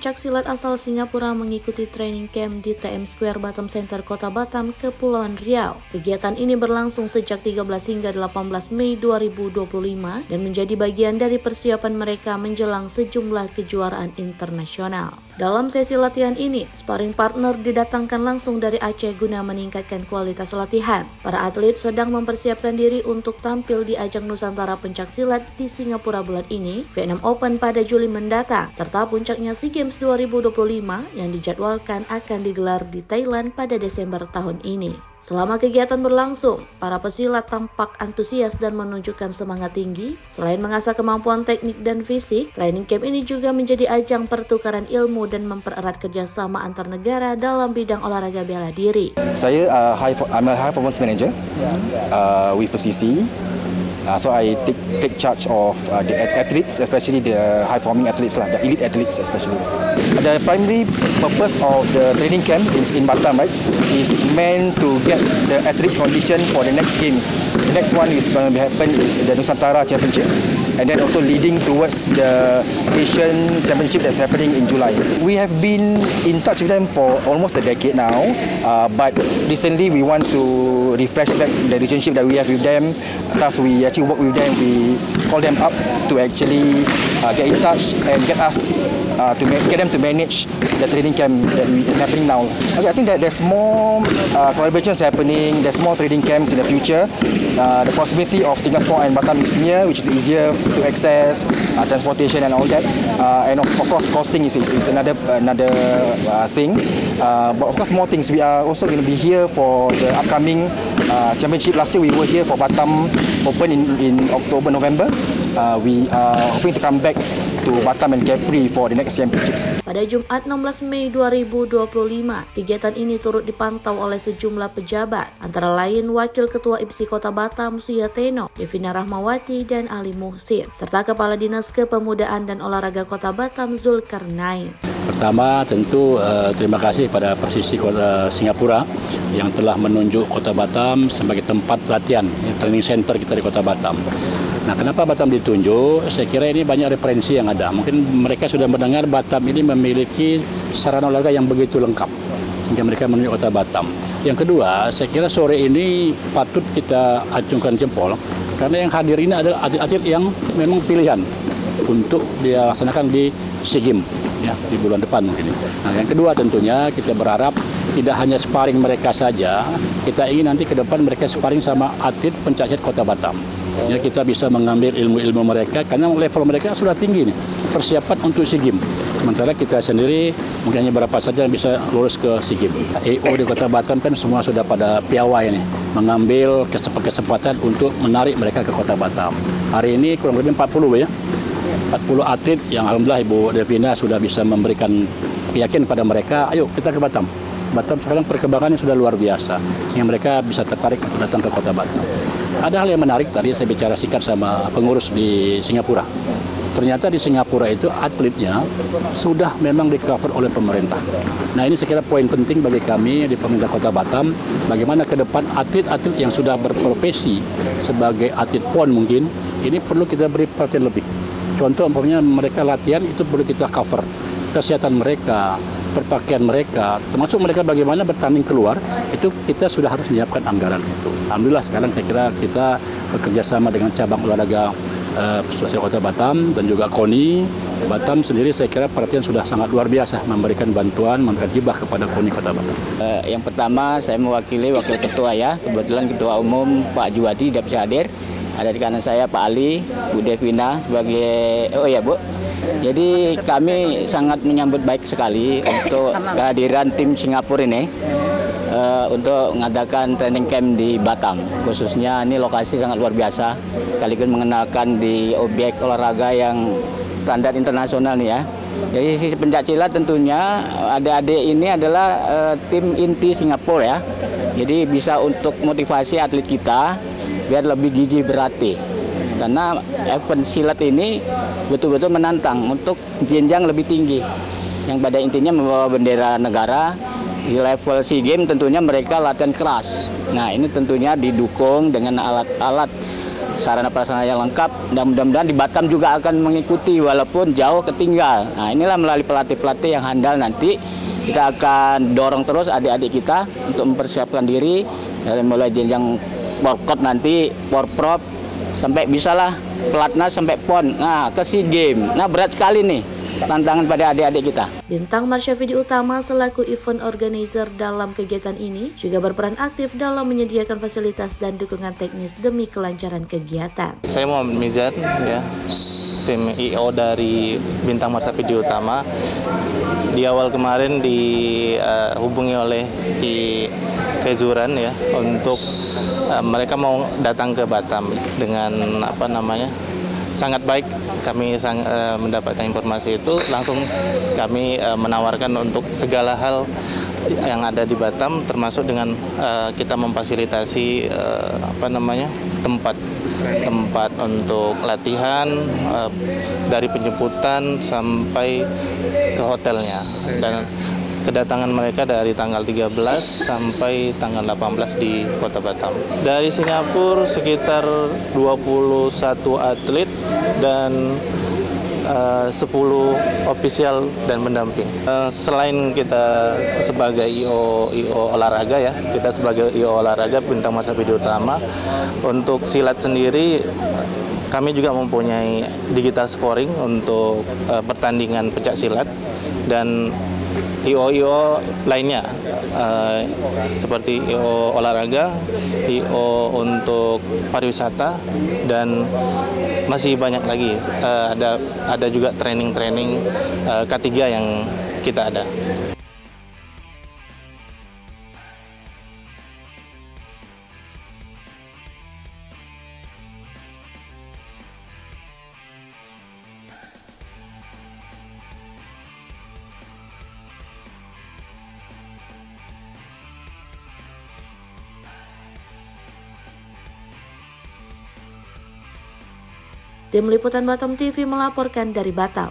pencaksilat asal Singapura mengikuti training camp di TM Square Batam Center Kota Batam, Kepulauan Riau. Kegiatan ini berlangsung sejak 13 hingga 18 Mei 2025 dan menjadi bagian dari persiapan mereka menjelang sejumlah kejuaraan internasional. Dalam sesi latihan ini, sparring partner didatangkan langsung dari Aceh guna meningkatkan kualitas latihan. Para atlet sedang mempersiapkan diri untuk tampil di ajang Nusantara pencaksilat di Singapura bulan ini, Vietnam Open pada Juli mendatang, serta puncaknya SEA Games 2025 yang dijadwalkan akan digelar di Thailand pada Desember tahun ini. Selama kegiatan berlangsung, para pesilat tampak antusias dan menunjukkan semangat tinggi. Selain mengasah kemampuan teknik dan fisik, training camp ini juga menjadi ajang pertukaran ilmu dan mempererat kerjasama antar negara dalam bidang olahraga bela diri. Saya I'm a high performance manager with PCC. So I take charge of the athletes, especially the high-performing athletes, the elite athletes especially. The primary purpose of the training camp in Batam, right, is meant to get the athletes condition for the next games. The next one is going to happen is the Nusantara Championship, and then also leading towards the Asian Championship that's happening in July. We have been in touch with them for almost a decade now, but recently we want to refresh back the relationship that we have with them. Thus, we actually work with them. We call them up to actually get in touch and get us to get them to manage the training camp that is happening now. Okay, I think that there's more collaborations happening. There's more training camps in the future. The possibility of Singapore and Batam is near, which is easier to access, transportation and all that. And of course, costing is another thing. But of course, more things. We are also going to be here for the upcoming championship. Last year we were here for Batam Open in October, November. We are hoping to come back to Batam and Kepri for the next championships. Pada Jumat 16 Mei 2025, kegiatan ini turut dipantau oleh sejumlah pejabat, antara lain Wakil Ketua IPSI Kota Batam Suyateno, Devina Rahmawati, dan Ali Muhsin, serta Kepala Dinas Kepemudaan dan Olahraga Kota Batam Zulkarnain. Pertama tentu terima kasih pada Persisi Kota Singapura yang telah menunjuk Kota Batam sebagai tempat latihan, training center kita di Kota Batam. Nah, kenapa Batam ditunjuk? Saya kira ini banyak referensi yang ada. Mungkin mereka sudah mendengar Batam ini memiliki sarana olahraga yang begitu lengkap, sehingga mereka menunjuk Kota Batam. Yang kedua, saya kira sore ini patut kita acungkan jempol, karena yang hadir ini adalah atlet-atlet yang memang pilihan untuk dilaksanakan di SEA Games ya, di bulan depan mungkin. Nah, yang kedua tentunya kita berharap tidak hanya sparring mereka saja, kita ingin nanti ke depan mereka sparring sama atlet pencaksilat Kota Batam. Ya, kita bisa mengambil ilmu-ilmu mereka karena level mereka sudah tinggi nih, persiapan untuk SEA Games. Sementara kita sendiri mungkin hanya berapa saja yang bisa lulus ke SEA Games. EO di Kota Batam kan semua sudah pada piawai nih, mengambil kesempatan untuk menarik mereka ke Kota Batam. Hari ini kurang lebih 40 ya. 40 atlet yang alhamdulillah Ibu Devina sudah bisa memberikan keyakinan pada mereka, ayo kita ke Batam. Batam sekarang perkembangannya sudah luar biasa, sehingga mereka bisa tertarik untuk datang ke Kota Batam. Ada hal yang menarik, tadi saya bicara singkat sama pengurus di Singapura. Ternyata di Singapura itu atletnya sudah memang di-cover oleh pemerintah. Nah, ini saya kira poin penting bagi kami di pemerintah Kota Batam, bagaimana ke depan atlet-atlet yang sudah berprofesi sebagai atlet PON mungkin, ini perlu kita beri perhatian lebih. Contoh, umpamanya mereka latihan itu perlu kita cover. Kesehatan mereka, berpakaian mereka, termasuk mereka bagaimana bertanding keluar, itu kita sudah harus menyiapkan anggaran itu. Alhamdulillah sekarang saya kira kita bekerja sama dengan cabang olahraga Kota Batam dan juga KONI Batam sendiri, saya kira perhatian sudah sangat luar biasa memberikan bantuan, memberikan hibah kepada KONI Kota Batam. Yang pertama saya mewakili Wakil Ketua ya, kebetulan Ketua Umum Pak Juwadi tidak bisa hadir. Ada di kanan saya Pak Ali, Bu Devina sebagai, oh ya Bu. Jadi kami sangat menyambut baik sekali untuk kehadiran tim Singapura ini untuk mengadakan training camp di Batam. Khususnya ini lokasi sangat luar biasa, sekaligus mengenalkan di objek olahraga yang standar internasional nih ya. Jadi sisi pencaksilat tentunya adik-adik ini adalah tim inti Singapura ya. Jadi bisa untuk motivasi atlet kita biar lebih gigih berlatih. Karena event silat ini betul-betul menantang untuk jenjang lebih tinggi, yang pada intinya membawa bendera negara. Di level SEA Games tentunya mereka latihan keras. Nah, ini tentunya didukung dengan alat-alat sarana prasarana yang lengkap, dan mudah-mudahan di Batam juga akan mengikuti walaupun jauh ketinggal. Nah, inilah melalui pelatih-pelatih yang handal nanti kita akan dorong terus adik-adik kita untuk mempersiapkan diri dari mulai jenjang porkot nanti, porprov, sampai bisalah pelatnas sampai pon. Nah, ke SEA Games. Nah, berat sekali nih tantangan pada adik-adik kita. Bintang Marshavidi Utama selaku event organizer dalam kegiatan ini juga berperan aktif dalam menyediakan fasilitas dan dukungan teknis demi kelancaran kegiatan. Saya Muhammad Mizan, ya, tim IO dari Bintang Marshavidi Utama. Di awal kemarin dihubungi oleh Ki Kezuran ya untuk mereka mau datang ke Batam dengan sangat baik. Kami mendapatkan informasi itu, langsung kami menawarkan untuk segala hal yang ada di Batam, termasuk dengan kita memfasilitasi tempat untuk latihan, dari penjemputan sampai ke hotelnya, dan kedatangan mereka dari tanggal 13 sampai tanggal 18 di Kota Batam. Dari Singapura sekitar 21 atlet dan 10 ofisial dan pendamping. Selain kita sebagai IO olahraga ya, kita sebagai IO olahraga Bintang Marshavidi Utama, untuk silat sendiri kami juga mempunyai digital scoring untuk pertandingan pencak silat, dan IO lainnya seperti IO olahraga, IO untuk pariwisata, dan masih banyak lagi. Ada juga training K3 yang kita ada. Tim Liputan Batam TV melaporkan dari Batam.